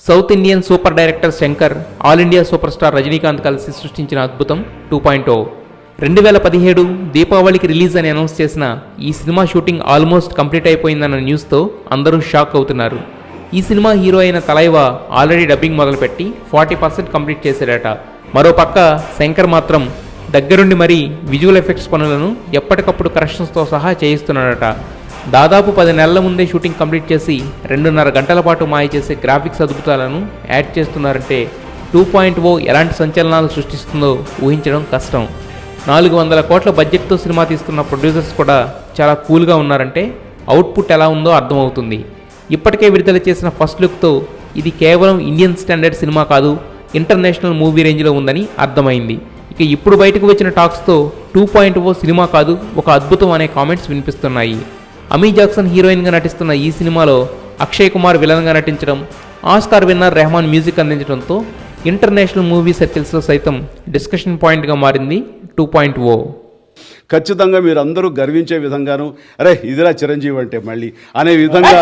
South Indian super director Shankar, all India super star Rajinikanth కలిసి సృష్టించిన అద్భుతం 2.0. 2017 దీపావళికి రిలీజ్ అని అనౌన్స్ చేసిన ఈ సినిమా షూటింగ్ ఆల్మోస్ట్ కంప్లీట్ అయిపోయిందన్న న్యూస్తో అందరూ షాక్ అవుతున్నారు. ఈ సినిమా హీరో అయిన తలైవా ఆల్రెడీ డబ్బింగ్ మొదలుపెట్టి 40% కంప్లీట్ చేశాడట. మరోపక్క శంకర్ మాత్రం దగ్గరుండి మరీ విజువల్ ఎఫెక్ట్స్ పనులను ఎప్పటికప్పుడు కరెక్షన్స్తో సహా చేయిస్తున్నాడట. దాదాపు 10 నెలల ముందే షూటింగ్ కంప్లీట్ చేసి 2.5 గంటల పాటు మాయ చేసే గ్రాఫిక్స్ అద్భుతాలను యాడ్ చేస్తున్నారంటే 2.0 ఎలాంటి సంచలనాలు సృష్టిస్తుందో ఊహించడం కష్టం. 400 కోట్ల బడ్జెట్తో సినిమా తీస్తున్న ప్రొడ్యూసర్స్ కూడా చాలా కూల్గా ఉన్నారంటే అవుట్పుట్ ఎలా ఉందో అర్థమవుతుంది. ఇప్పటికే విడుదల చేసిన ఫస్ట్ లుక్తో ఇది కేవలం ఇండియన్ స్టాండర్డ్ సినిమా కాదు, ఇంటర్నేషనల్ మూవీ రేంజ్లో ఉందని అర్థమైంది. ఇక ఇప్పుడు బయటకు వచ్చిన టాక్స్తో 2.0 సినిమా కాదు, ఒక అద్భుతం అనే కామెంట్స్ వినిపిస్తున్నాయి. అమీ జాక్సన్ హీరోయిన్గా నటిస్తున్న ఈ సినిమాలో అక్షయ్ కుమార్ విలన్గా నటించడం, ఆస్కార్ విన్నర్ రెహమాన్ మ్యూజిక్ అందించడంతో ఇంటర్నేషనల్ మూవీ సర్కిల్స్లో సైతం డిస్కషన్ పాయింట్గా మారింది 2.0. ఖచ్చితంగా మీరు అందరూ గర్వించే విధంగాను, అరే ఇదిరా చిరంజీవి అంటే మళ్ళీ అనే విధంగా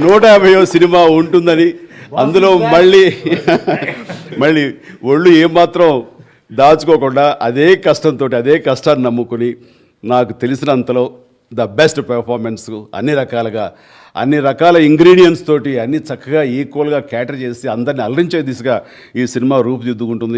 150వ సినిమా ఉంటుందని, అందులో మళ్ళీ ఒళ్ళు ఏమాత్రం దాచుకోకుండా అదే కష్టంతో అదే కష్టాన్ని నమ్ముకుని నాకు తెలిసినంతలో ద బెస్ట్ పెర్ఫార్మెన్స్ అన్ని రకాల ఇంగ్రీడియంట్స్ తోటి అన్ని చక్కగా ఈక్వల్గా క్యాటర్ చేసి అందరిని అలరించే దిశగా ఈ సినిమా రూపుదిద్దుకుంటుంది.